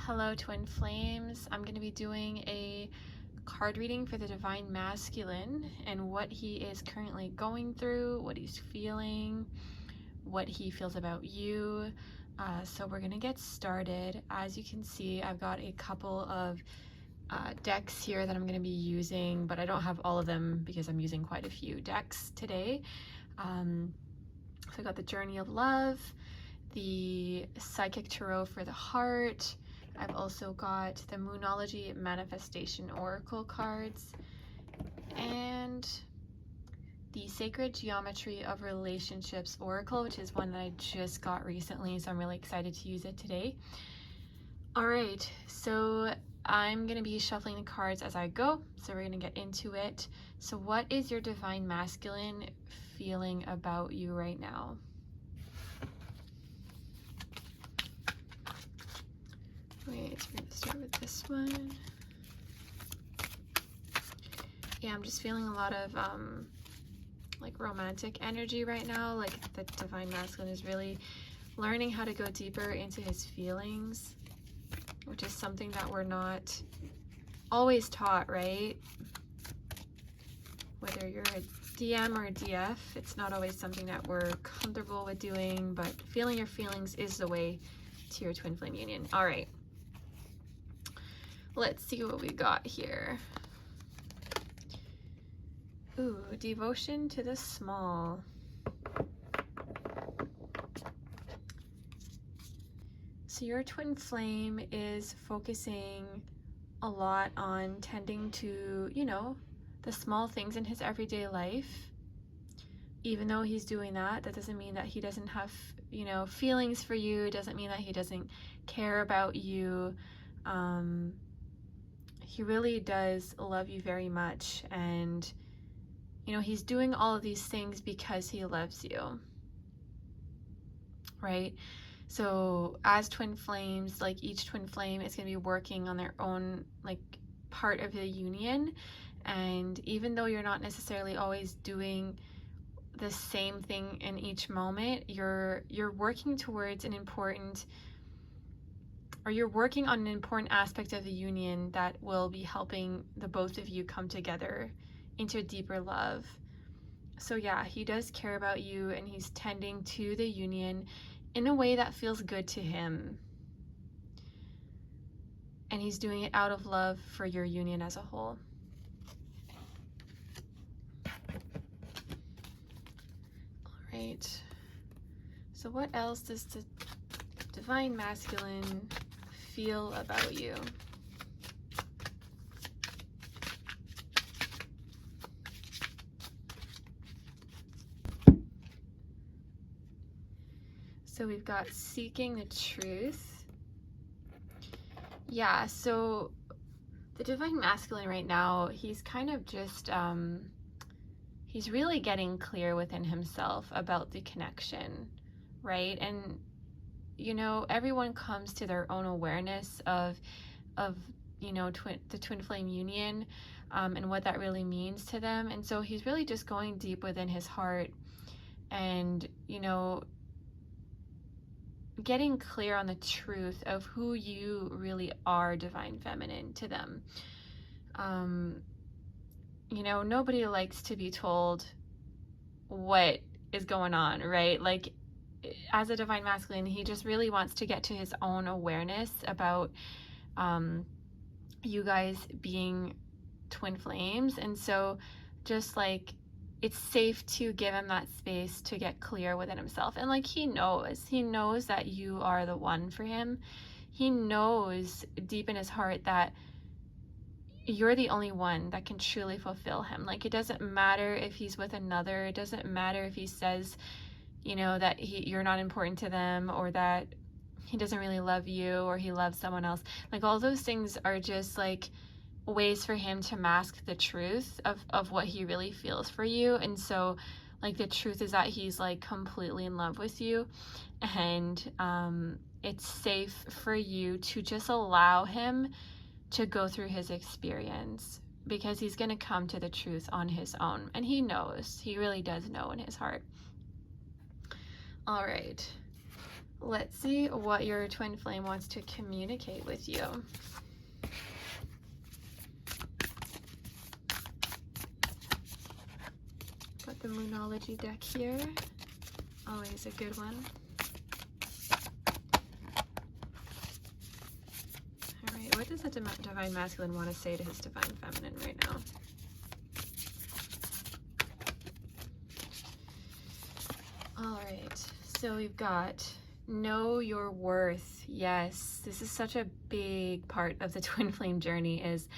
Hello, Twin Flames. I'm going to be doing a card reading for the Divine Masculine and what he is currently going through, what he's feeling, what he feels about you. So we're going to get started. As you can see, I've got a couple of decks here that I'm going to be using, but I don't have all of them because I'm using quite a few decks today. So I got the Journey of Love, the Psychic Tarot for the Heart. I've also got the Moonology Manifestation Oracle cards and the Sacred Geometry of Relationships Oracle, which is one that I just got recently, so I'm really excited to use it today. All right, so I'm going to be shuffling the cards as I go, so we're going to get into it. So what is your Divine Masculine feeling about you right now? Wait, we're going to start with this one. Yeah, I'm just feeling a lot of like romantic energy right now. Like the Divine Masculine is really learning how to go deeper into his feelings, which is something that we're not always taught, right? Whether you're a DM or a DF, it's not always something that we're comfortable with doing, but feeling your feelings is the way to your twin flame union. All right. Let's see what we got here. Ooh, devotion to the small. So your twin flame is focusing a lot on tending to, you know, the small things in his everyday life. Even though he's doing that, that doesn't mean that he doesn't have, you know, feelings for you. It doesn't mean that he doesn't care about you. He really does love you very much, and you know, he's doing all of these things because he loves you, right? So as twin flames, like each twin flame is going to be working on their own like part of the union, and even though you're not necessarily always doing the same thing in each moment, you're working towards an important, or you're working on an important aspect of the union that will be helping the both of you come together into a deeper love. So yeah, he does care about you, and he's tending to the union in a way that feels good to him. And he's doing it out of love for your union as a whole. All right. So what else does the Divine Masculine feel about you? So we've got seeking the truth. Yeah, so the Divine Masculine right now, he's kind of just, he's really getting clear within himself about the connection, right? And you know, everyone comes to their own awareness of you know, the twin flame union, and what that really means to them. And so he's really just going deep within his heart and, you know, getting clear on the truth of who you really are, divine feminine, to them. You know, nobody likes to be told what is going on, right? Like, as a divine masculine, he just really wants to get to his own awareness about you guys being twin flames. And so just like, it's safe to give him that space to get clear within himself. And like, he knows that you are the one for him. He knows deep in his heart that you're the only one that can truly fulfill him. Like, it doesn't matter if he's with another. It doesn't matter if he says, you know, that you're not important to them, or that he doesn't really love you, or he loves someone else. Like, all those things are just like ways for him to mask the truth of what he really feels for you. And so like, the truth is that he's like completely in love with you, and it's safe for you to just allow him to go through his experience, because he's going to come to the truth on his own. And he knows, he really does know in his heart. All right, let's see what your twin flame wants to communicate with you. Got the Moonology deck here. Always a good one. All right, what does the Divine Masculine want to say to his Divine Feminine right now? All right, so we've got know your worth. Yes, this is such a big part of the twin flame journey, is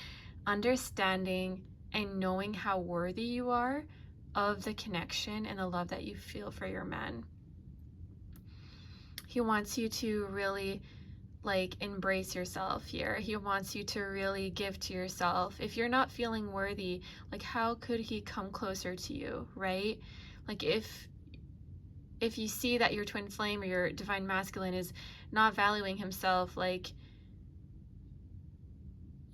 understanding and knowing how worthy you are of the connection and the love that you feel for your man. He wants you to really like embrace yourself here. He wants you to really give to yourself. If you're not feeling worthy, like how could he come closer to you, right? Like if you see that your twin flame or your Divine Masculine is not valuing himself, like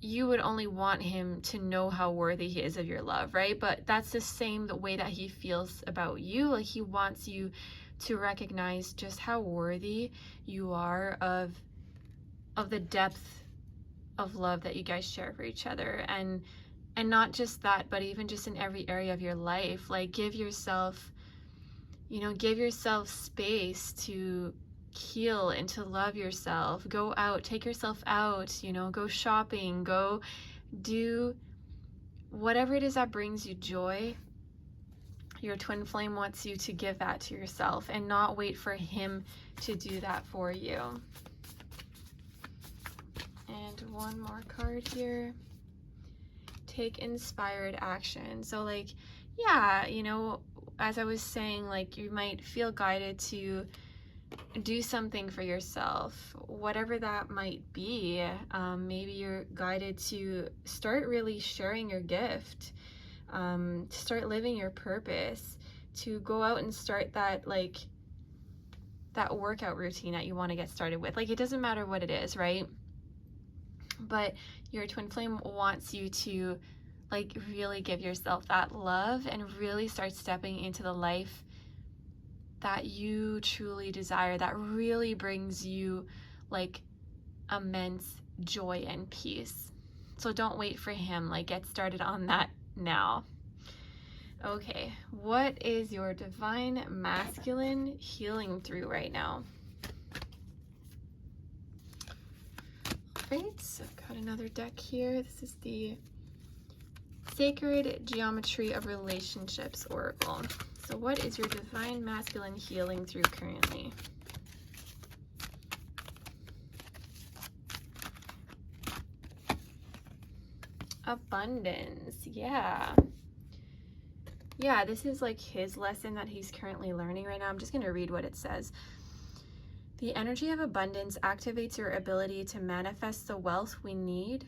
you would only want him to know how worthy he is of your love, right? But that's the same the way that he feels about you. Like he wants you to recognize just how worthy you are of the depth of love that you guys share for each other. And not just that, but even just in every area of your life. Like give yourself space to heal and to love yourself. Go out, take yourself out, go shopping, go do whatever it is that brings you joy. Your twin flame wants you to give that to yourself and not wait for him to do that for you. And one more card here. Take inspired action. So like, yeah, as I was saying, like you might feel guided to do something for yourself, whatever that might be. Maybe you're guided to start really sharing your gift, to start living your purpose, to go out and start that workout routine that you want to get started with. Like it doesn't matter what it is, right? But your twin flame wants you to like really give yourself that love and really start stepping into the life that you truly desire, that really brings you like immense joy and peace. So don't wait for him, like get started on that now. Okay, what is your Divine Masculine healing through right now? All right, so I've got another deck here. This is the Sacred Geometry of Relationships Oracle. So what is your Divine Masculine healing through currently? Abundance. Yeah, this is like his lesson that he's currently learning right now. I'm just going to read what it says. The energy of abundance activates your ability to manifest the wealth we need,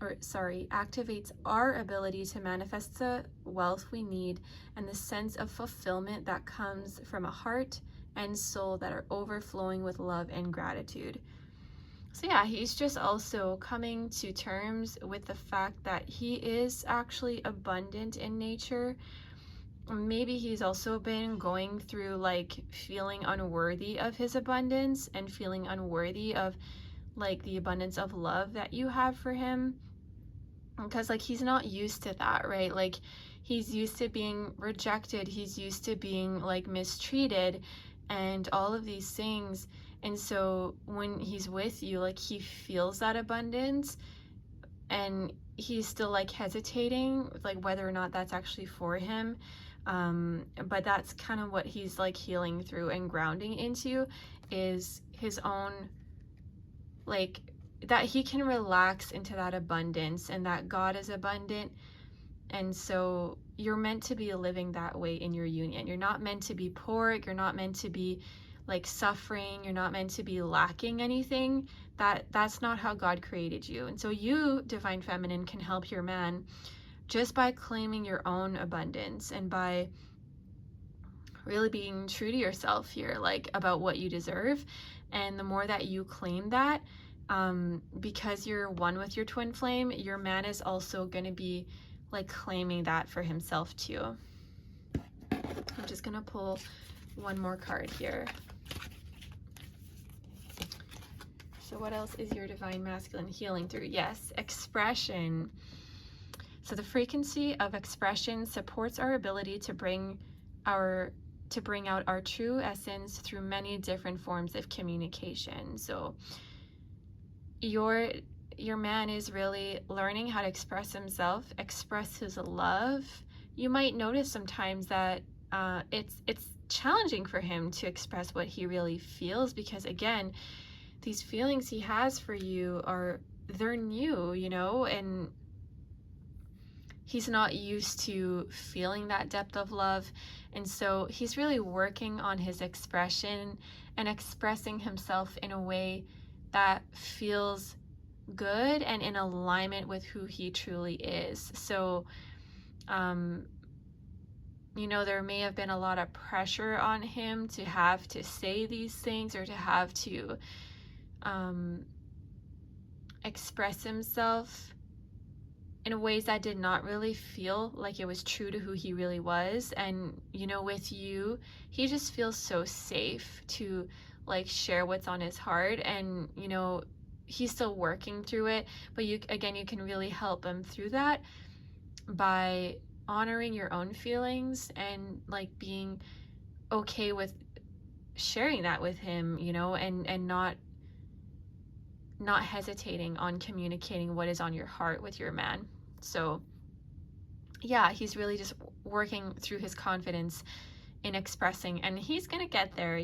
activates our ability to manifest the wealth we need and the sense of fulfillment that comes from a heart and soul that are overflowing with love and gratitude. So yeah, he's just also coming to terms with the fact that he is actually abundant in nature. Maybe he's also been going through like feeling unworthy of his abundance and feeling unworthy of like the abundance of love that you have for him, because like he's not used to that, right? Like he's used to being rejected, he's used to being like mistreated and all of these things. And so when he's with you, like he feels that abundance and he's still like hesitating like whether or not that's actually for him. But that's kind of what he's like healing through and grounding into, is his own like that he can relax into that abundance and that God is abundant. And so you're meant to be living that way in your union. You're not meant to be poor. You're not meant to be like suffering. You're not meant to be lacking anything. That's not how God created you. And so you, Divine Feminine, can help your man just by claiming your own abundance and by really being true to yourself here, like about what you deserve. And the more that you claim that, because you're one with your twin flame, your man is also going to be like claiming that for himself too. I'm just going to pull one more card here. So what else is your divine masculine healing through? Yes, expression. So the frequency of expression supports our ability to bring out our true essence through many different forms of communication. So your man is really learning how to express himself, express his love. You might notice sometimes that it's challenging for him to express what he really feels, because again, these feelings he has for you they're new, and he's not used to feeling that depth of love. And so he's really working on his expression and expressing himself in a way that feels good and in alignment with who he truly is. So, there may have been a lot of pressure on him to have to say these things or to have to express himself in ways that did not really feel like it was true to who he really was. And with you, he just feels so safe to share what's on his heart. And he's still working through it, but you can really help him through that by honoring your own feelings and being okay with sharing that with him, and not hesitating on communicating what is on your heart with your man. So yeah, he's really just working through his confidence in expressing, and he's gonna get there.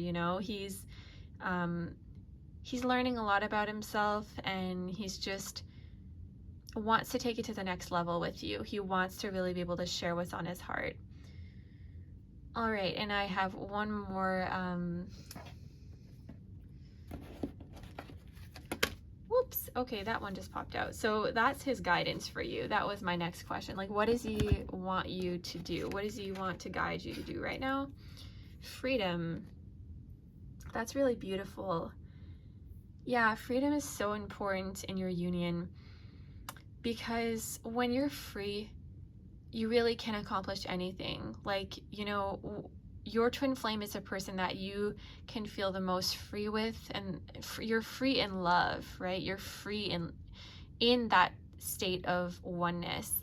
He's learning a lot about himself, and he's just wants to take it to the next level with you. He wants to really be able to share what's on his heart. All right, and I have one more whoops, okay, that one just popped out. So that's his guidance for you. That was my next question. What does he want you to do? What does he want to guide you to do right now? Freedom. That's really beautiful. Yeah, freedom is so important in your union, because when you're free, you really can accomplish anything. Your twin flame is a person that you can feel the most free with, and you're free in love, right? You're free in that state of oneness.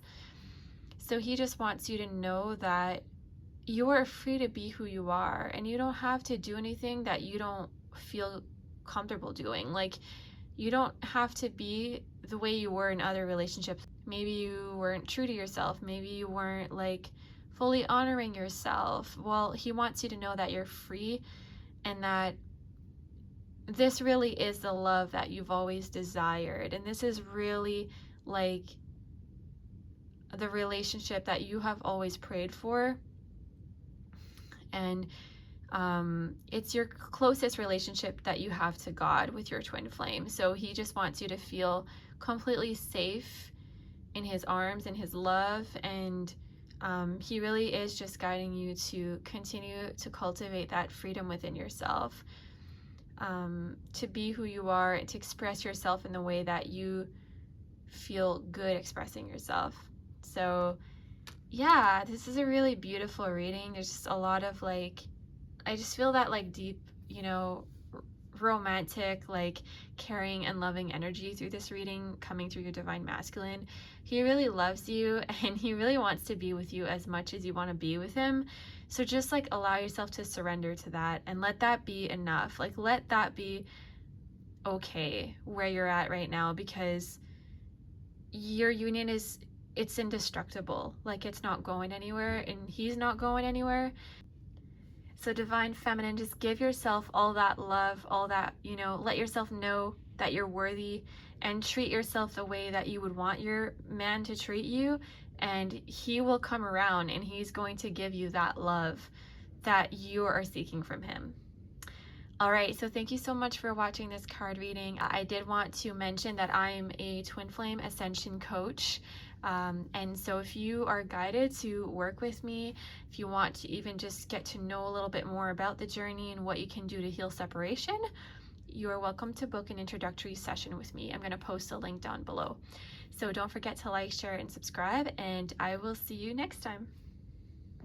So he just wants you to know that you are free to be who you are, and you don't have to do anything that you don't feel comfortable doing. You don't have to be the way you were in other relationships. Maybe you weren't true to yourself. Maybe you weren't fully honoring yourself. Well, he wants you to know that you're free, and that this really is the love that you've always desired. And this is really the relationship that you have always prayed for. And it's your closest relationship that you have to God with your twin flame. So he just wants you to feel completely safe in his arms and his love. And he really is just guiding you to continue to cultivate that freedom within yourself, to be who you are, and to express yourself in the way that you feel good expressing yourself. So yeah, this is a really beautiful reading. There's just a lot of I just feel that deep, romantic, caring and loving energy through this reading coming through your divine masculine. He really loves you, and he really wants to be with you as much as you want to be with him. So just allow yourself to surrender to that, and let that be enough. Let that be okay where you're at right now, because your union it's indestructible. It's not going anywhere, and he's not going anywhere. So divine feminine, just give yourself all that love, all that, let yourself know that you're worthy, and treat yourself the way that you would want your man to treat you, and he will come around, and he's going to give you that love that you are seeking from him. All right, so thank you so much for watching this card reading. I did want to mention that I'm a twin flame ascension coach. And so if you are guided to work with me, if you want to even just get to know a little bit more about the journey and what you can do to heal separation, you are welcome to book an introductory session with me. I'm going to post a link down below. So don't forget to like, share, and subscribe, and I will see you next time.